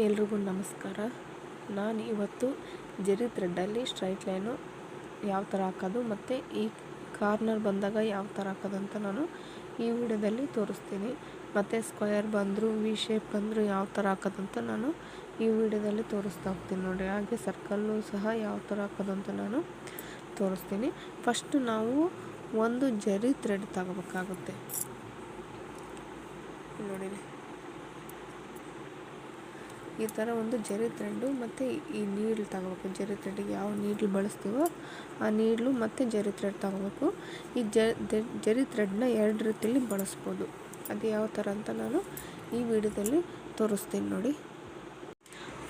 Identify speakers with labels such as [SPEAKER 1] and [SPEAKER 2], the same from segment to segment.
[SPEAKER 1] ಎಲ್ರಿಗೂ ನಮಸ್ಕಾರ. ನಾನು ಇವತ್ತು ಜರಿ ಥ್ರೆಡ್ಡಲ್ಲಿ ಸ್ಟ್ರೈಟ್ ಲೈನು ಯಾವ ಥರ ಹಾಕೋದು ಮತ್ತು ಈ ಕಾರ್ನರ್ ಬಂದಾಗ ಯಾವ ಥರ ಹಾಕೋದು ಅಂತ ನಾನು ಈ ವಿಡಿಯೋದಲ್ಲಿ ತೋರಿಸ್ತೀನಿ. ಮತ್ತು ಸ್ಕ್ವೇರ್ ಬಂದರೂ ವಿ ಶೇಪ್ ಬಂದರೂ ಯಾವ ಥರ ಹಾಕೋದಂತ ನಾನು ಈ ವಿಡಿಯೋದಲ್ಲಿ ತೋರಿಸ್ತಾ ಹೋಗ್ತೀನಿ ನೋಡಿ. ಹಾಗೆ ಸರ್ಕಲ್ಲು ಸಹ ಯಾವ ಥರ ಹಾಕೋದು ಅಂತ ನಾನು ತೋರಿಸ್ತೀನಿ. ಫಸ್ಟು ನಾವು ಒಂದು ಜರಿ ಥ್ರೆಡ್ ತಗೋಬೇಕಾಗುತ್ತೆ ನೋಡಿ. ಈ ಥರ ಒಂದು ಜರಿ ಥ್ರೆಡ್ಡು ಮತ್ತು ಈ ನೀಡ್ಲ್ ತಗೋಬೇಕು. ಜರಿ ಥ್ರೆಡ್ಡಿಗೆ ಯಾವ ನೀಡ್ಲ್ ಬಳಸ್ತೀವೋ ಆ ನೀಡ್ಲು ಮತ್ತು ಜರಿ ಥ್ರೆಡ್ ತಗೋಬೇಕು. ಈ ಜರಿ ಥ್ರೆಡ್ನ ಎರಡು ರೀತಿಯಲ್ಲಿ ಬಳಸ್ಬೋದು. ಅದು ಯಾವ ಥರ ಅಂತ ನಾನು ಈ ವಿಡಿಯೋದಲ್ಲಿ ತೋರಿಸ್ತೀನಿ ನೋಡಿ.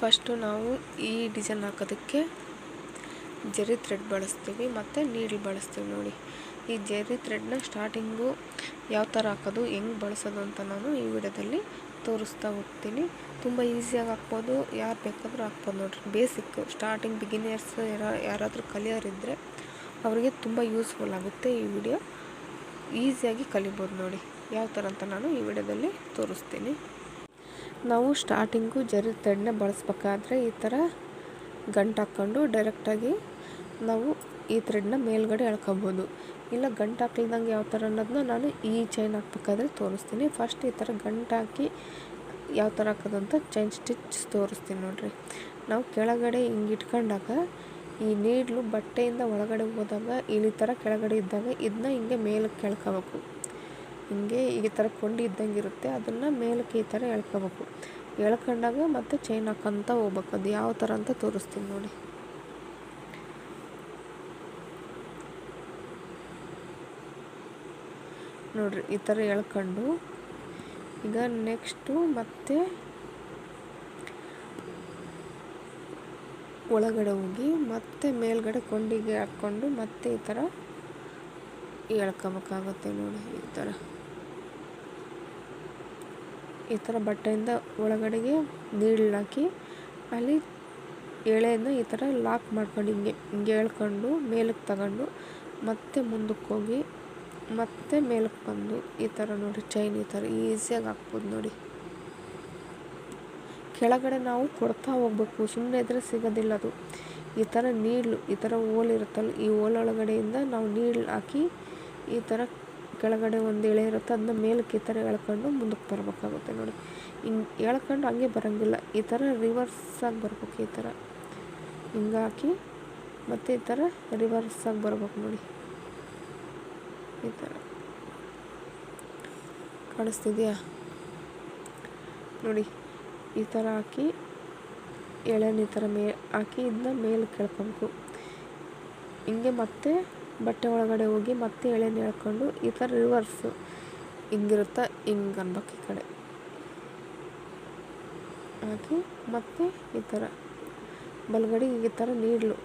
[SPEAKER 1] ಫಸ್ಟು ನಾವು ಈ ಡಿಸೈನ್ ಹಾಕೋದಕ್ಕೆ ಜರಿ ಥ್ರೆಡ್ ಬಳಸ್ತೀವಿ ಮತ್ತು ನೀಡ್ಲ್ ಬಳಸ್ತೀವಿ ನೋಡಿ. ಈ ಜರಿ ಥ್ರೆಡ್ನ ಸ್ಟಾರ್ಟಿಂಗು ಯಾವ ಥರ ಹಾಕೋದು, ಹೆಂಗೆ ಬಳಸೋದು ಅಂತ ನಾನು ಈ ವಿಡಿಯೋದಲ್ಲಿ ತೋರಿಸ್ತಾ ಹೋಗ್ತೀನಿ. ತುಂಬ ಈಸಿಯಾಗಿ ಹಾಕ್ಬೋದು, ಯಾರು ಬೇಕಾದರೂ ಹಾಕ್ಬೋದು ನೋಡಿರಿ. ಬೇಸಿಕ್ಕು ಸ್ಟಾರ್ಟಿಂಗ್ ಬಿಗಿನರ್ಸ್ ಯಾರಾದರೂ ಕಲಿಯೋರಿದ್ದರೆ ಅವರಿಗೆ ತುಂಬ ಯೂಸ್ಫುಲ್ ಆಗುತ್ತೆ ಈ ವಿಡಿಯೋ. ಈಸಿಯಾಗಿ ಕಲಿಬೋದು ನೋಡಿ ಯಾವ ಥರ ಅಂತ ನಾನು ಈ ವಿಡಿಯೋದಲ್ಲಿ ತೋರಿಸ್ತೀನಿ. ನಾವು ಸ್ಟಾರ್ಟಿಂಗು ಜರಿ ಥ್ರೆಡ್ನ ಬಳಸ್ಬೇಕಾದ್ರೆ ಈ ಥರ ಗಂಟು ಹಾಕ್ಕೊಂಡು ಡೈರೆಕ್ಟಾಗಿ ನಾವು ಈ ಥ್ರೆಡ್ನ ಮೇಲ್ಗಡೆ ಎಳ್ಕೊಬೋದು. ಇಲ್ಲ ಗಂಟು ಹಾಕ್ಲಿದಂಗೆ ಯಾವ ಥರ ಅನ್ನೋದನ್ನ ನಾನು ಈ ಚೈನ್ ಹಾಕ್ಬೇಕಾದ್ರೆ ತೋರಿಸ್ತೀನಿ. ಫಸ್ಟ್ ಈ ಥರ ಗಂಟು ಹಾಕಿ ಯಾವ ಥರ ಹಾಕೋದು ಅಂತ ಚೈನ್ ಸ್ಟಿಚ್ ತೋರಿಸ್ತೀನಿ ನೋಡಿರಿ. ನಾವು ಕೆಳಗಡೆ ಹಿಂಗೆ ಇಟ್ಕೊಂಡಾಗ ಈ ನೀಡ್ಲು ಬಟ್ಟೆಯಿಂದ ಒಳಗಡೆ ಹೋದಾಗ ಈ ಥರ ಕೆಳಗಡೆ ಇದ್ದಾಗ ಇದನ್ನ ಹಿಂಗೆ ಮೇಲಕ್ಕೆ ಎಳ್ಕೋಬೇಕು. ಹಿಂಗೆ ಈ ಥರ ಕೊಂಡು ಇದ್ದಂಗೆ ಇರುತ್ತೆ, ಅದನ್ನು ಮೇಲಕ್ಕೆ ಈ ಥರ ಎಳ್ಕೋಬೇಕು. ಎಳ್ಕೊಂಡಾಗ ಮತ್ತೆ ಚೈನ್ ಹಾಕೋಂತ ಹೋಗ್ಬೇಕು. ಅದು ಯಾವ ಥರ ಅಂತ ತೋರಿಸ್ತೀನಿ ನೋಡಿ. ನೋಡಿರಿ ಈ ಥರ ಎಳ್ಕೊಂಡು ಈಗ ನೆಕ್ಸ್ಟು ಮತ್ತೆ ಒಳಗಡೆ ಹೋಗಿ ಮತ್ತೆ ಮೇಲ್ಗಡೆ ಕೊಂಡಿಗೆ ಹಾಕ್ಕೊಂಡು ಮತ್ತೆ ಈ ಥರ ಎಳ್ಕೊಬೇಕಾಗುತ್ತೆ ನೋಡಿ. ಈ ಥರ ಬಟ್ಟೆಯಿಂದ ಒಳಗಡೆಗೆ ನೀಡ್ಲ್ ಹಾಕಿ ಅಲ್ಲಿ ಎಳೆಯನ್ನು ಈ ಥರ ಲಾಕ್ ಮಾಡ್ಕೊಂಡು ಹಿಂಗೆ ಎಳ್ಕೊಂಡು ಮೇಲಕ್ಕೆ ತಗೊಂಡು ಮತ್ತೆ ಮುಂದಕ್ಕೆ ಹೋಗಿ ಮತ್ತೆ ಮೇಲಕ್ಕೆ ಬಂದು ಈ ಥರ ನೋಡಿ ಚೈನ್ ಈ ಥರ ಈಸಿಯಾಗಿ ಹಾಕ್ಬೋದು ನೋಡಿ. ಕೆಳಗಡೆ ನಾವು ಕೊಡ್ತಾ ಹೋಗ್ಬೇಕು, ಸುಮ್ಮನೆ ಇದ್ರೆ ಸಿಗೋದಿಲ್ಲ ಅದು. ಈ ಥರ ನೀಡ್ಲು ಈ ಥರ ಹೋಲ್ ಇರುತ್ತಲ್ಲ, ಈ ಹೋಲ್ ಒಳಗಡೆಯಿಂದ ನಾವು ನೀಡ್ಲ್ ಹಾಕಿ ಈ ಥರ ಕೆಳಗಡೆ ಒಂದು ಎಳೆ ಇರುತ್ತೆ, ಅದನ್ನ ಮೇಲಕ್ಕೆ ಈ ಥರ ಎಳ್ಕೊಂಡು ಮುಂದಕ್ಕೆ ಬರಬೇಕಾಗುತ್ತೆ ನೋಡಿ. ಹಿಂಗೆ ಎಳ್ಕೊಂಡು ಹಂಗೆ ಬರೋಂಗಿಲ್ಲ, ಈ ಥರ ರಿವರ್ಸಾಗಿ ಬರ್ಬೇಕು. ಈ ಥರ ಹಿಂಗೆ ಹಾಕಿ ಮತ್ತು ಈ ಥರ ರಿವರ್ಸಾಗಿ ಬರ್ಬೇಕು ನೋಡಿ. ಈ ಥರ ಕಾಣಿಸ್ತಿದೆಯಾ ನೋಡಿ. ಈ ಥರ ಹಾಕಿ ಎಳೆನ ಈ ಥರ ಹಾಕಿ ಇದನ್ನ ಮೇಲೆ ಕೆಳ್ಕೊಬೇಕು. ಹಿಂಗೆ ಮತ್ತೆ ಬಟ್ಟೆ ಒಳಗಡೆ ಹೋಗಿ ಮತ್ತೆ ಎಳೆನ ಎಳ್ಕೊಂಡು ಈ ಥರ ರಿವರ್ಸು ಹಿಂಗಿರುತ್ತಾ ಹಿಂಗೆ ಅನ್ಬೇಕು. ಈ ಕಡೆ ಹಾಕಿ ಮತ್ತೆ ಈ ಥರ ಬಲಗಡೆ ಈ ಥರ ನೀಡ್ಲು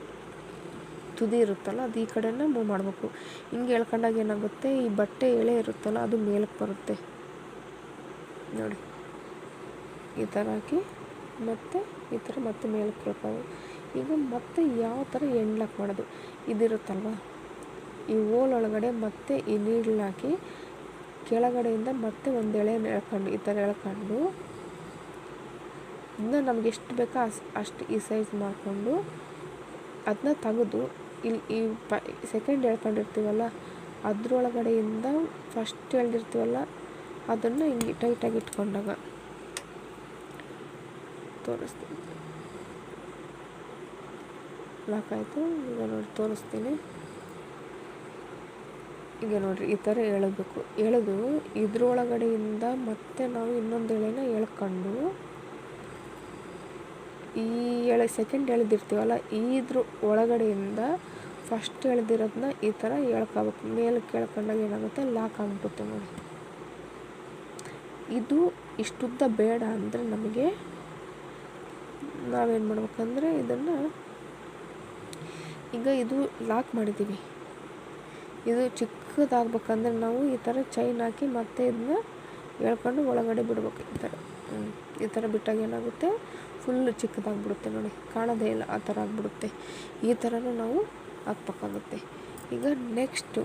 [SPEAKER 1] ತುದಿ ಇರುತ್ತಲ್ಲ ಅದು ಈ ಕಡೆನ ಮೂವ್ ಮಾಡಬೇಕು. ಹಿಂಗೆ ಎಳ್ಕೊಂಡಾಗ ಏನಾಗುತ್ತೆ, ಈ ಬಟ್ಟೆ ಎಳೆ ಇರುತ್ತಲ್ಲ ಅದು ಮೇಲಕ್ಕೆ ಬರುತ್ತೆ ನೋಡಿ. ಈ ಥರ ಹಾಕಿ ಮತ್ತೆ ಈ ಥರ ಮತ್ತೆ ಮೇಲಕ್ಕೆ ಎಳ್ಕೊಂಡು ಈಗ ಮತ್ತೆ ಯಾವ ಥರ ಎಂಡ್ಲಾಕ್ ಮಾಡೋದು ಇದಿರುತ್ತಲ್ವ, ಈ ಹೋಲ್ ಒಳಗಡೆ ಮತ್ತೆ ಈ ನೀಡ್ಲ್ ಹಾಕಿ ಕೆಳಗಡೆಯಿಂದ ಮತ್ತೆ ಒಂದು ಎಳೆನ ಎಳ್ಕೊಂಡು ಈ ಥರ ಎಳ್ಕೊಂಡು ಇದನ್ನ ನಮ್ಗೆ ಎಷ್ಟು ಬೇಕೋ ಅಷ್ಟು ಈ ಸೈಜ್ ಮಾಡಿಕೊಂಡು ಅದನ್ನ ತೆಗೆದು ಇಲ್ಲಿ ಈ ಸೆಕೆಂಡ್ ಎಳ್ಕೊಂಡಿರ್ತೀವಲ್ಲ ಅದ್ರೊಳಗಡೆಯಿಂದ ಫಸ್ಟ್ ಎಳ್ದಿರ್ತೀವಲ್ಲ ಅದನ್ನು ಹಿಂಗೆ ಟೈಟಾಗಿ ಇಟ್ಕೊಂಡಾಗ ತೋರಿಸ್ತೀನಿ. ಲಾಕ್ ಆಯಿತು. ಈಗ ನೋಡಿ ತೋರಿಸ್ತೀನಿ. ಈಗ ನೋಡಿರಿ ಈ ಥರ ಎಳಬೇಕು. ಎಳೆದು ಇದ್ರೊಳಗಡೆಯಿಂದ ಮತ್ತೆ ನಾವು ಇನ್ನೊಂದು ಎಳೆನ ಎಳ್ಕೊಂಡು ಈ ಎಳೆ ಸೆಕೆಂಡ್ ಎಳೆದಿರ್ತೀವಲ್ಲ ಇದ್ರ ಒಳಗಡೆಯಿಂದ ಫಸ್ಟ್ ಎಳೆದಿರೋದನ್ನ ಈ ಥರ ಎಳ್ಕೋಬೇಕು. ಮೇಲಕ್ಕೆ ಎಳ್ಕೊಂಡಾಗ ಏನಾಗುತ್ತೆ, ಲಾಕ್ ಆಗಿಬಿಡುತ್ತೆ ನೋಡಿ. ಇದು ಇಷ್ಟುದ್ದ ಬೇಡ ಅಂದರೆ ನಮಗೆ ನಾವೇನು ಮಾಡ್ಬೇಕಂದ್ರೆ ಇದನ್ನು ಈಗ ಇದು ಲಾಕ್ ಮಾಡಿದ್ದೀವಿ, ಇದು ಚಿಕ್ಕದಾಗಬೇಕಂದ್ರೆ ನಾವು ಈ ಥರ ಚೈನ್ ಹಾಕಿ ಮತ್ತೆ ಇದನ್ನ ಎಳ್ಕೊಂಡು ಒಳಗಡೆ ಬಿಡ್ಬೇಕು. ಈ ಥರ ಬಿಟ್ಟಾಗ ಏನಾಗುತ್ತೆ, ಫುಲ್ಲು ಚಿಕ್ಕದಾಗ್ಬಿಡುತ್ತೆ ನೋಡಿ, ಕಾಣೋದೇ ಇಲ್ಲ, ಆ ಥರ ಆಗಿಬಿಡುತ್ತೆ. ಈ ಥರನೂ ನಾವು ಹಾಕ್ಬೇಕಾಗುತ್ತೆ. ಈಗ ನೆಕ್ಸ್ಟು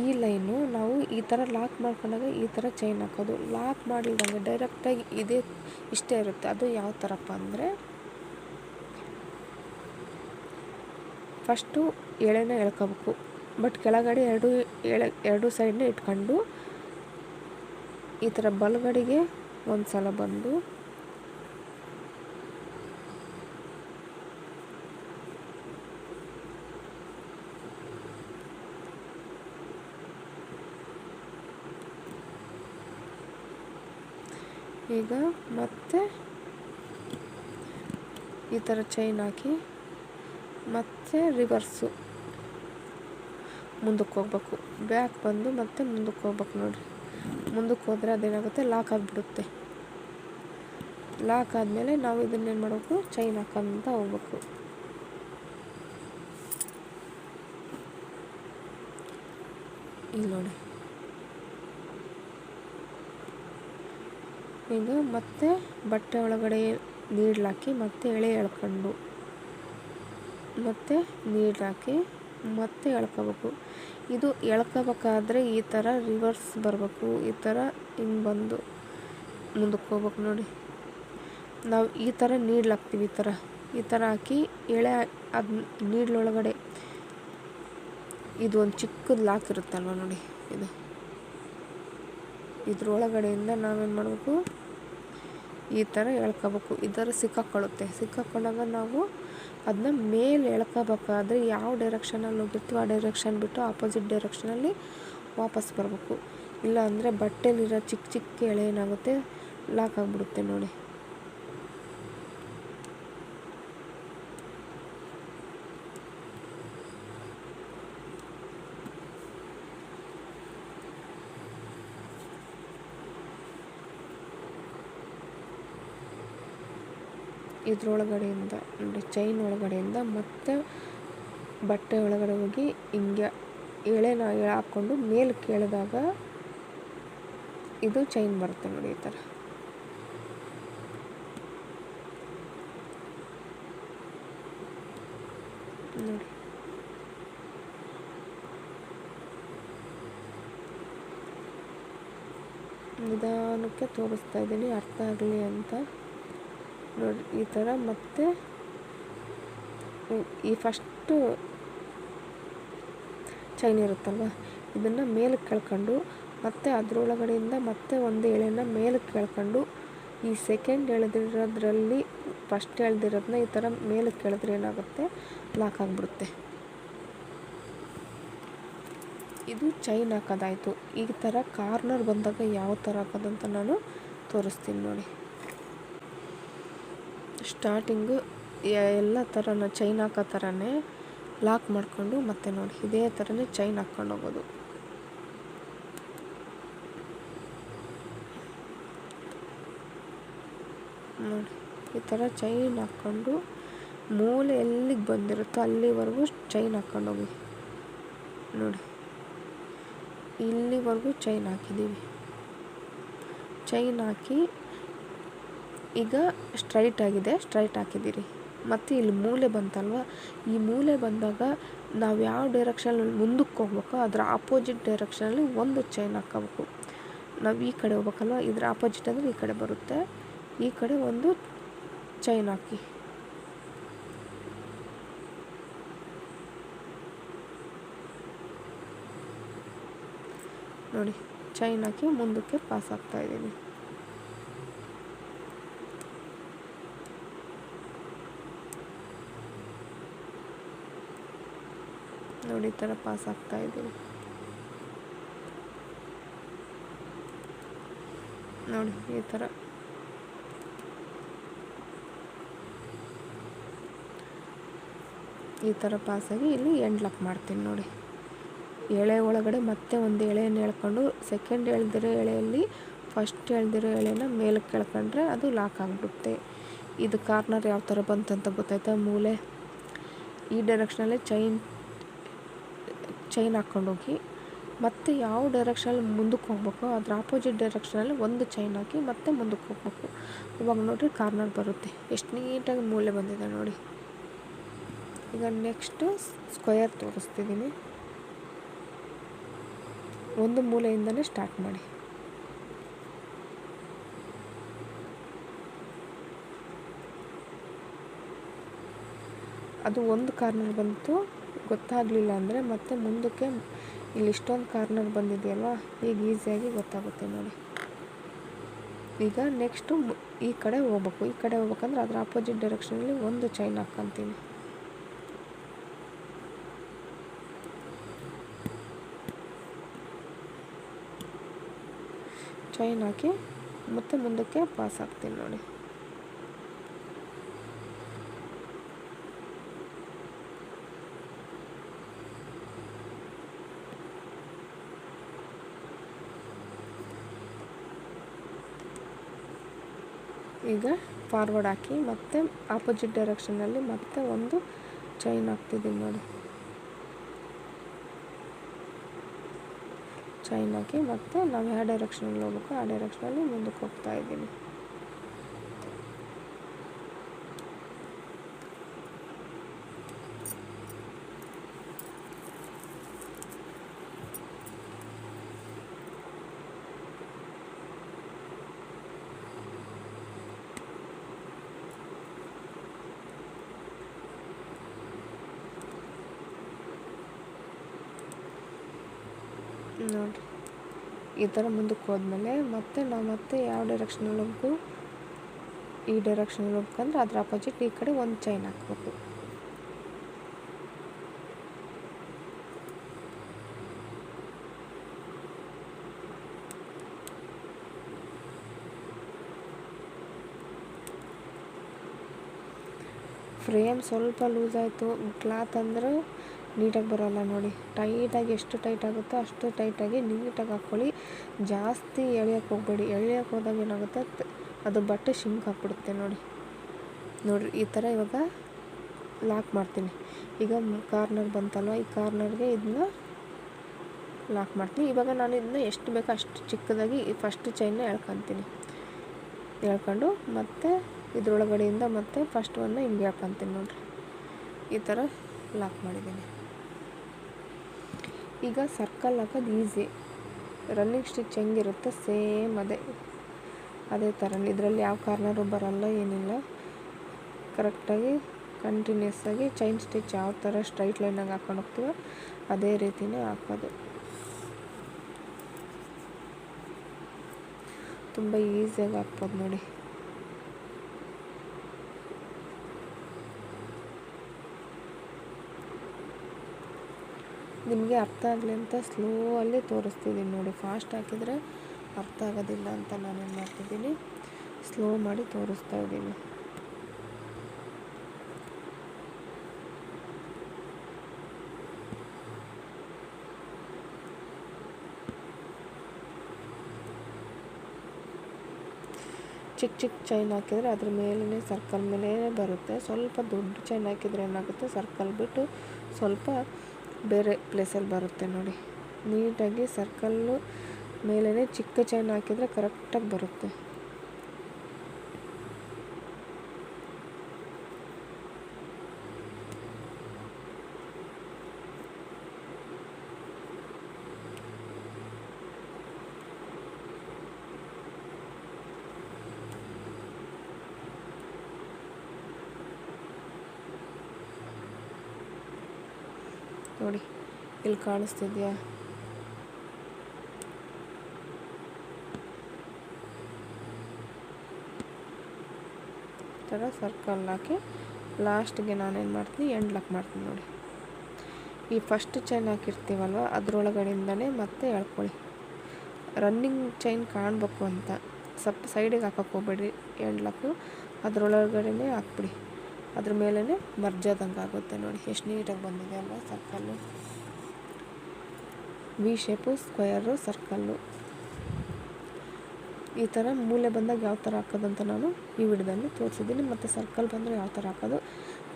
[SPEAKER 1] ಈ ಲೈನು ನಾವು ಈ ಥರ ಲಾಕ್ ಮಾಡ್ಕೊಂಡಾಗ ಈ ಥರ ಚೈನ್ ಹಾಕೋದು. ಲಾಕ್ ಮಾಡಿಲ್ದಂಗೆ ಡೈರೆಕ್ಟಾಗಿ ಇಷ್ಟೇ ಇರುತ್ತೆ. ಅದು ಯಾವ ಥರಪ್ಪ ಅಂದರೆ, ಫಸ್ಟು ಎಳೆನ ಎಳ್ಕೋಬೇಕು, ಬಟ್ ಕೆಳಗಡೆ ಎರಡು ಸೈಡ್ನ ಇಟ್ಕೊಂಡು ಈ ಥರ ಬಲಗಡೆಗೆ ಒಂದು ಸಲ ಬಂದು ಈಗ ಮತ್ತೆ ಈ ಥರ ಚೈನ್ ಹಾಕಿ ಮತ್ತೆ ರಿವರ್ಸು ಮುಂದಕ್ಕೆ ಹೋಗ್ಬೇಕು. ಬ್ಯಾಕ್ ಬಂದು ಮತ್ತೆ ಮುಂದಕ್ಕೆ ಹೋಗ್ಬೇಕು. ನೋಡಿರಿ, ಮುಂದಕ್ಕೆ ಹೋದರೆ ಅದೇನಾಗುತ್ತೆ, ಲಾಕ್ ಆಗಿಬಿಡುತ್ತೆ. ಲಾಕ್ ಆದಮೇಲೆ ನಾವು ಇದನ್ನೇನು ಮಾಡಬೇಕು, ಚೈನ್ ಹಾಕೊಂತ ಹೋಗ್ಬೇಕು. ಇಲ್ಲಿ ನೋಡಿ, ಈಗ ಮತ್ತೆ ಬಟ್ಟೆ ಒಳಗಡೆ ನೀಡ್ಲ್ ಹಾಕಿ ಮತ್ತೆ ಎಳೆ ಎಳ್ಕೊಂಡು ಮತ್ತೆ ನೀಡ್ಲ್ ಹಾಕಿ ಮತ್ತೆ ಎಳ್ಕೋಬೇಕು. ಇದು ಎಳ್ಕೋಬೇಕಾದ್ರೆ ಈ ಥರ ರಿವರ್ಸ್ ಬರಬೇಕು. ಈ ಥರ ಹಿಂಗೆ ಬಂದು ಮುಂದಕ್ಕೆ ಹೋಗ್ಬೇಕು. ನೋಡಿ, ನಾವು ಈ ಥರ ನೀಡ್ಲ್ ಹಾಕ್ತೀವಿ. ಈ ಥರ ಹಾಕಿ ಎಳೆ ಅದು ನೀಡ್ಲೊಳಗಡೆ ಇದು ಒಂದು ಚಿಕ್ಕದು ಲಾಕ್ ಇರುತ್ತಲ್ವ ನೋಡಿ, ಇದ್ರೊಳಗಡೆಯಿಂದ ನಾವೇನು ಮಾಡಬೇಕು, ಈ ಥರ ಎಳ್ಕೋಬೇಕು. ಈ ಥರ ಸಿಕ್ಕಾಕೊಂಡಾಗ ನಾವು ಅದನ್ನ ಮೇಲೆ ಎಳ್ಕೋಬೇಕಾದ್ರೆ ಯಾವ ಡೈರೆಕ್ಷನಲ್ಲಿ ಹೋಗಿರ್ತೀವಿ ಆ ಡೈರೆಕ್ಷನ್ ಬಿಟ್ಟು ಆಪೋಸಿಟ್ ಡೈರೆಕ್ಷನಲ್ಲಿ ವಾಪಸ್ ಬರಬೇಕು. ಇಲ್ಲ ಅಂದರೆ ಬಟ್ಟೆಲಿರೋ ಚಿಕ್ಕ ಚಿಕ್ಕ ಎಳೆ ಏನಾಗುತ್ತೆ, ಲಾಕ್ ಆಗಿಬಿಡುತ್ತೆ. ನೋಡಿ, ಇದ್ರೊಳಗಡೆಯಿಂದ ನೋಡಿ, ಚೈನ್ ಒಳಗಡೆಯಿಂದ ಮತ್ತೆ ಬಟ್ಟೆ ಒಳಗಡೆ ಹೋಗಿ ಹಿಂಗೆ ಎಳೆನ ಹಾಕ್ಕೊಂಡು ಮೇಲೆ ಕೇಳಿದಾಗ ಇದು ಚೈನ್ ಬರುತ್ತೆ. ನೋಡಿ, ಈ ಥರ ನೋಡಿ. ನಿಧಾನಕ್ಕೆ ತೋರಿಸ್ತಾ ಇದ್ದೀನಿ, ಅರ್ಥ ಆಗಲಿ ಅಂತ. ನೋಡಿ, ಈ ಥರ ಮತ್ತೆ ಈ ಫಸ್ಟು ಚೈನ್ ಇರುತ್ತಲ್ವ, ಇದನ್ನು ಮೇಲಕ್ಕೆ ಕೆಳ್ಕೊಂಡು ಮತ್ತೆ ಅದರೊಳಗಡೆಯಿಂದ ಮತ್ತೆ ಒಂದು ಎಳೆನ ಮೇಲಕ್ಕೆ ಕೆಳ್ಕೊಂಡು ಈ ಸೆಕೆಂಡ್ ಎಳೆದಿರೋದ್ರಲ್ಲಿ ಫಸ್ಟ್ ಎಳೆದಿರೋದನ್ನ ಈ ಥರ ಮೇಲಕ್ಕೆ ಎಳೆದ್ರೆ ಏನಾಗುತ್ತೆ, ಲಾಕ್ ಆಗಿಬಿಡುತ್ತೆ. ಇದು ಚೈನ್ ಹಾಕೋದಾಯಿತು. ಈ ಥರ ಕಾರ್ನರ್ ಬಂದಾಗ ಯಾವ ಥರ ಹಾಕೋದಂತ ನಾನು ತೋರಿಸ್ತೀನಿ ನೋಡಿ. ಸ್ಟಾರ್ಟಿಂಗು ಎಲ್ಲ ಥರನ ಚೈನ್ ಹಾಕೋ ಥರನೇ ಲಾಕ್ ಮಾಡಿಕೊಂಡು ಮತ್ತೆ ನೋಡಿ ಇದೇ ಥರನೇ ಚೈನ್ ಹಾಕ್ಕೊಂಡು ಹೋಗೋದು. ನೋಡಿ, ಈ ಥರ ಚೈನ್ ಹಾಕ್ಕೊಂಡು ಮೂಲೆ ಎಲ್ಲಿಗೆ ಬಂದಿರುತ್ತೋ ಅಲ್ಲಿವರೆಗೂ ಚೈನ್ ಹಾಕ್ಕೊಂಡು ಹೋಗಿ. ನೋಡಿ, ಇಲ್ಲಿವರೆಗೂ ಚೈನ್ ಹಾಕಿದ್ದೀವಿ. ಚೈನ್ ಹಾಕಿ ಈಗ ಸ್ಟ್ರೈಟ್ ಹಾಕಿದ್ದೀರಿ. ಮತ್ತು ಇಲ್ಲಿ ಮೂಲೆ ಬಂತಲ್ವ, ಈ ಮೂಲೆ ಬಂದಾಗ ನಾವು ಯಾವ ಡೈರೆಕ್ಷನಲ್ಲಿ ಮುಂದಕ್ಕೆ ಹೋಗ್ಬೇಕೋ ಅದರ ಆಪೋಸಿಟ್ ಡೈರೆಕ್ಷನಲ್ಲಿ ಒಂದು ಚೈನ್ ಹಾಕ್ಕೋಬೇಕು. ನಾವು ಈ ಕಡೆ ಹೋಗ್ಬೇಕಲ್ವ, ಇದರ ಆಪೋಸಿಟ್ ಅಂದರೆ ಈ ಕಡೆ ಬರುತ್ತೆ. ಈ ಕಡೆ ಒಂದು ಚೈನ್ ಹಾಕಿ. ನೋಡಿ, ಚೈನ್ ಹಾಕಿ ಮುಂದಕ್ಕೆ ಪಾಸ್ ಆಗ್ತಾಯಿದ್ದೀನಿ. ನೋಡಿ, ಈ ಥರ ಪಾಸ್ ಆಗ್ತಾಯಿದ್ದೀನಿ. ನೋಡಿ, ಈ ಥರ ಪಾಸಾಗಿ ಇಲ್ಲಿ ಎಂಡ್ ಲಾಕ್ ಮಾಡ್ತೀನಿ. ನೋಡಿ, ಎಳೆ ಒಳಗಡೆ ಮತ್ತೆ ಒಂದು ಎಳೆಯನ್ನು ಎಳ್ಕೊಂಡು ಸೆಕೆಂಡ್ ಎಳೆದಿರೋ ಎಳೆಯಲ್ಲಿ ಫಸ್ಟ್ ಎಳೆದಿರೋ ಎಳೆನ ಮೇಲಕ್ಕೆ ಎಳ್ಕೊಂಡ್ರೆ ಅದು ಲಾಕ್ ಆಗಿಬಿಡುತ್ತೆ. ಇದು ಕಾರ್ನರ್ ಯಾವ ಥರ ಬಂತಂತ ಗೊತ್ತಾಯ್ತಾ? ಮೂಲೆ ಈ ಡೈರೆಕ್ಷನಲ್ಲಿ ಚೈನ್ ಹಾಕ್ಕೊಂಡೋಗಿ ಮತ್ತು ಯಾವ ಡೈರೆಕ್ಷನಲ್ಲಿ ಮುಂದಕ್ಕೆ ಹೋಗ್ಬೇಕೋ ಅದ್ರ ಆಪೋಸಿಟ್ ಡೈರೆಕ್ಷನಲ್ಲಿ ಒಂದು ಚೈನ್ ಹಾಕಿ ಮತ್ತೆ ಮುಂದಕ್ಕೆ ಹೋಗ್ಬೇಕು. ಇವಾಗ ನೋಡಿರಿ ಕಾರ್ನರ್ ಬರುತ್ತೆ. ಎಷ್ಟು ನೀಟಾಗಿ ಮೂಲೆ ಬಂದಿದೆ ನೋಡಿ. ಈಗ ನೆಕ್ಸ್ಟು ಸ್ಕ್ವೇರ್ ತೋರಿಸ್ತಿದ್ದೀನಿ. ಒಂದು ಮೂಲೆಯಿಂದನೇ ಸ್ಟಾರ್ಟ್ ಮಾಡಿ. ಅದು ಒಂದು ಕಾರ್ನರ್ ಬಂತು ಗೊತ್ತಾಗಲಿಲ್ಲ ಅಂದರೆ ಮತ್ತೆ ಮುಂದಕ್ಕೆ ಇಲ್ಲಿ ಇಷ್ಟೊಂದು ಕಾರ್ನರ್ ಬಂದಿದೆಯಲ್ವ, ಈಗ ಈಸಿಯಾಗಿ ಗೊತ್ತಾಗುತ್ತೆ ನೋಡಿ. ಈಗ ನೆಕ್ಸ್ಟು ಈ ಕಡೆ ಹೋಗ್ಬೇಕು. ಈ ಕಡೆ ಹೋಗ್ಬೇಕಂದ್ರೆ ಅದರ ಆಪೋಸಿಟ್ ಡೈರೆಕ್ಷನಲ್ಲಿ ಒಂದು ಚೈನ್ ಹಾಕ್ಕೊಂತೀನಿ. ಚೈನ್ ಹಾಕಿ ಮತ್ತೆ ಮುಂದಕ್ಕೆ ಪಾಸ್ ಹಾಕ್ತೀನಿ ನೋಡಿ. ಈಗ ಫಾರ್ವರ್ಡ್ ಹಾಕಿ ಮತ್ತೆ ಆಪೋಸಿಟ್ ಡೈರೆಕ್ಷನಲ್ಲಿ ಮತ್ತೆ ಒಂದು ಚೈನ್ ಹಾಕ್ತಿದ್ದೀನಿ ನೋಡಿ. ಚೈನ್ ಹಾಕಿ ಮತ್ತೆ ನಾವು ಯಾವ ಡೈರೆಕ್ಷನಲ್ಲಿ ಹೋಗ್ಬೇಕು ಆ ಡೈರೆಕ್ಷನಲ್ಲಿ ಮುಂದಕ್ಕೆ ಹೋಗ್ತಾ ಇದ್ದೀನಿ. ನೋಡಿ ಈ ಥರ ಮುಂದಕ್ಕೆ ಹೋದ್ಮೇಲೆ ಮತ್ತೆ ನಾವು ಮತ್ತೆ ಯಾವ ಡೈರೆಕ್ಷನಲ್ಲಿ ಹೋಗ್ಬೇಕು, ಈ ಡೈರೆಕ್ಷನಲ್ಲಿ ಹೋಗ್ಬೇಕಂದ್ರೆ ಅದ್ರ ಆಪೋಸಿಟ್ ಈ ಕಡೆ ಒಂದು ಚೈನ್ ಹಾಕ್ಬೇಕು. ಫ್ರೇಮ್ ಸ್ವಲ್ಪ ಲೂಸ್ ಆಯಿತು, ಕ್ಲಾತ್ ಅಂದರೆ ನೀಟಾಗಿ ಬರೋಲ್ಲ ನೋಡಿ. ಟೈಟಾಗಿ ಎಷ್ಟು ಟೈಟ್ ಆಗುತ್ತೋ ಅಷ್ಟು ಟೈಟಾಗಿ ನೀಟಾಗಿ ಹಾಕ್ಕೊಳ್ಳಿ. ಜಾಸ್ತಿ ಎಳೆಯೋಕ್ಕೆ ಹೋಗಬೇಡಿ. ಎಳೆಯೋಕ್ಕೆ ಹೋದಾಗ ಏನಾಗುತ್ತೆ ಅದು ಬಟ್ಟೆ ಶಿಂಕ್ ಹಾಕ್ಬಿಡುತ್ತೆ ನೋಡಿ. ನೋಡಿರಿ ಈ ಥರ ಇವಾಗ ಲಾಕ್ ಮಾಡ್ತೀನಿ. ಈಗ ಕಾರ್ನರ್ ಬಂತಲ್ವ, ಈ ಕಾರ್ನರ್ಗೆ ಇದನ್ನ ಲಾಕ್ ಮಾಡ್ತೀನಿ. ಇವಾಗ ನಾನು ಇದನ್ನ ಎಷ್ಟು ಬೇಕೋ ಅಷ್ಟು ಚಿಕ್ಕದಾಗಿ ಫಸ್ಟ್ ಚೈನ್ನ ಎಳ್ಕೊತೀನಿ. ಎಳ್ಕೊಂಡು ಮತ್ತೆ ಇದ್ರೊಳಗಡೆಯಿಂದ ಮತ್ತೆ ಫಸ್ಟ್ ಒನ್ನ ಹಿಂಗೆ ಎಳ್ಕೊತೀನಿ ನೋಡಿರಿ. ಈ ಥರ ಲಾಕ್ ಮಾಡಿದ್ದೀನಿ. ಈಗ ಸರ್ಕಲ್ ಹಾಕೋದು ಈಸಿ. ರನ್ನಿಂಗ್ ಸ್ಟಿಚ್ ಹೆಂಗಿರುತ್ತೆ ಸೇಮ್ ಅದೇ ಥರ. ಇದರಲ್ಲಿ ಯಾವ ಕಾರ್ನರು ಬರೋಲ್ಲ, ಏನಿಲ್ಲ. ಕರೆಕ್ಟಾಗಿ ಕಂಟಿನ್ಯೂಸ್ ಆಗಿ ಚೈನ್ ಸ್ಟಿಚ್ ಯಾವ ಥರ ಸ್ಟ್ರೈಟ್ ಲೈನಾಗಿ ಹಾಕೊಂಡು ಹೋಗ್ತೀವೋ ಅದೇ ರೀತಿಯೇ ಹಾಕೋದು. ತುಂಬ ಈಸಿಯಾಗಿ ಹಾಕ್ಬೋದು ನೋಡಿ. ನಿಮಗೆ ಅರ್ಥ ಆಗಲಿ ಅಂತ ಸ್ಲೋ ಅಲ್ಲಿ ತೋರಿಸ್ತಿದ್ದೀನಿ ನೋಡಿ. ಫಾಸ್ಟ್ ಹಾಕಿದರೆ ಅರ್ಥ ಆಗೋದಿಲ್ಲ ಅಂತ ನಾನೇನು ಮಾಡ್ತಿದ್ದೀನಿ, ಸ್ಲೋ ಮಾಡಿ ತೋರಿಸ್ತಾ ಇದ್ದೀನಿ. ಚಿಕ್ಕ ಚಿಕ್ಕ ಚೈನ್ ಹಾಕಿದರೆ ಅದ್ರ ಮೇಲೇ ಸರ್ಕಲ್ ಮೇಲೆ ಬರುತ್ತೆ. ಸ್ವಲ್ಪ ದೊಡ್ಡ ಚೈನ್ ಹಾಕಿದರೆ ಏನಾಗುತ್ತೆ, ಸರ್ಕಲ್ ಬಿಟ್ಟು ಸ್ವಲ್ಪ ಬೇರೆ ಪ್ಲೇಸಲ್ಲಿ ಬರುತ್ತೆ ನೋಡಿ. ನೀಟಾಗಿ ಸರ್ಕಲ್ಲು ಮೇಲೇ ಚಿಕ್ಕ ಚೈನ್ ಹಾಕಿದರೆ ಕರೆಕ್ಟಾಗಿ ಬರುತ್ತೆ. ನೋಡಿ ಇಲ್ಲಿ ಕಾಣಿಸ್ತಿದೆಯಾ? ಥರ ಸರ್ಕಲ್ ಹಾಕಿ ಲಾಸ್ಟ್ಗೆ ನಾನೇನು ಮಾಡ್ತೀನಿ, ಎಂಡ್ ಲಾಕ್ ಮಾಡ್ತೀನಿ ನೋಡಿ. ಈ ಫಸ್ಟ್ ಚೈನ್ ಹಾಕಿರ್ತೀವಲ್ವ ಅದರೊಳಗಡೆಯಿಂದನೇ ಮತ್ತೆ ಎಳ್ಕೊಳ್ಳಿ. ರನ್ನಿಂಗ್ ಚೈನ್ ಕಾಣಬೇಕು ಅಂತ ಸ್ವಲ್ಪ ಸೈಡಿಗೆ ಹಾಕೋಕ್ಕೆ ಹೋಗ್ಬೇಡಿ. ಎಂಡ್ ಲಾಕು ಅದರೊಳಗಡೆನೇ ಹಾಕ್ಬಿಡಿ. ಅದ್ರ ಮೇಲೇ ಮರ್ಜಾದಂಗೆ ಆಗುತ್ತೆ ನೋಡಿ. ಎಷ್ಟು ನೀಟಾಗಿ ಬಂದಿದೆ ಅಲ್ವ circle. V shape, square, circle. ಈ ಥರ ಮೂಲೆ ಬಂದಾಗ ಯಾವ ಥರ ಹಾಕೋದಂತ ನಾನು ಈ ವಿಡಿಯೋದಲ್ಲಿ ತೋರಿಸಿದ್ದೀನಿ. ಮತ್ತು ಸರ್ಕಲ್ ಬಂದರೆ ಯಾವ ಥರ ಹಾಕೋದು,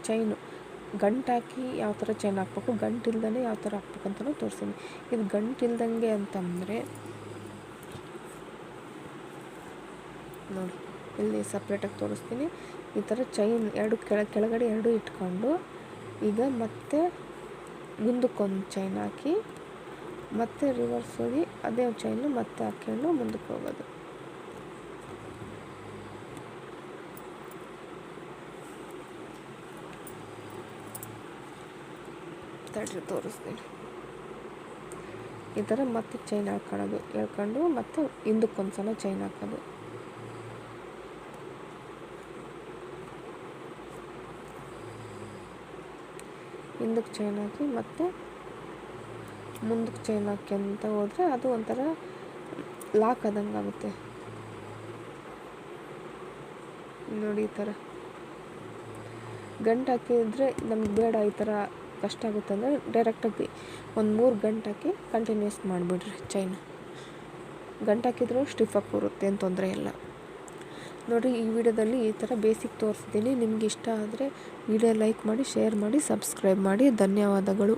[SPEAKER 1] ಚೈನು ಗಂಟಾಕಿ ಯಾವ ಥರ ಚೈನ್ ಹಾಕ್ಬೇಕು, ಗಂಟಿಲ್ದೇ ಯಾವ ಥರ ಹಾಕ್ಬೇಕಂತಲೂ ತೋರಿಸ್ತೀನಿ. ಇದು ಗಂಟಿಲ್ದಂಗೆ ಅಂತಂದರೆ ನೋಡಿ ಇಲ್ಲಿ ಸಪ್ರೇಟಾಗಿ ತೋರಿಸ್ತೀನಿ. ಈ ಥರ ಚೈನ್ ಎರಡು ಕೆಳಗಡೆ ಎರಡು ಇಟ್ಕೊಂಡು ಈಗ ಮತ್ತೆ ಮುಂದಕ್ಕೊಂದು ಚೈನ್ ಹಾಕಿ ಮತ್ತೆ ರಿವರ್ಸ್ ಹೋಗಿ ಅದೇ ಚೈನು ಮತ್ತೆ ಹಾಕ್ಕೊಂಡು ಮುಂದಕ್ಕೆ ಹೋಗೋದು. ತಡ್ರಿ ತೋರಿಸ್ತೀನಿ. ಈ ಥರ ಮತ್ತೆ ಚೈನ್ ಎಳ್ಕೊಂಡು ಮತ್ತೆ ಹಿಂದಕ್ಕೊಂದ್ಸಲ ಚೈನ್ ಹಾಕೋದು. ಹಿಂದಕ್ಕೆ ಚೈನ್ ಹಾಕಿ ಮತ್ತೆ ಮುಂದಕ್ಕೆ ಚೈನ್ ಹಾಕ್ಯಂತ ಹೋದರೆ ಅದು ಒಂಥರ ಲಾಕ್ ಆದಂಗೆ ಆಗುತ್ತೆ ನೋಡಿ. ಈ ಥರ ಗಂಟು ಹಾಕಿದರೆ ನಮ್ಗೆ ಬೇಡ, ಈ ಥರ ಕಷ್ಟ ಆಗುತ್ತೆ ಅಂದರೆ ಡೈರೆಕ್ಟಾಗಿ ಒಂದು 3 ಗಂಟು ಹಾಕಿ ಕಂಟಿನ್ಯೂಸ್ ಮಾಡಿಬಿಡ್ರಿ. ಚೈನ್ ಗಂಟು ಹಾಕಿದ್ರೂ ಸ್ಟಿಫಾಗಿ ಕೂರುತ್ತೆ, ಏನು ತೊಂದರೆ ಇಲ್ಲ ನೋಡಿ. ಈ ವಿಡಿಯೋದಲ್ಲಿ ಈ ಥರ ಬೇಸಿಕ್ ತೋರಿಸ್ತೀನಿ. ನಿಮ್ಗೆ ಇಷ್ಟ ಆದರೆ ವಿಡಿಯೋ ಲೈಕ್ ಮಾಡಿ, ಶೇರ್ ಮಾಡಿ, ಸಬ್ಸ್ಕ್ರೈಬ್ ಮಾಡಿ. ಧನ್ಯವಾದಗಳು.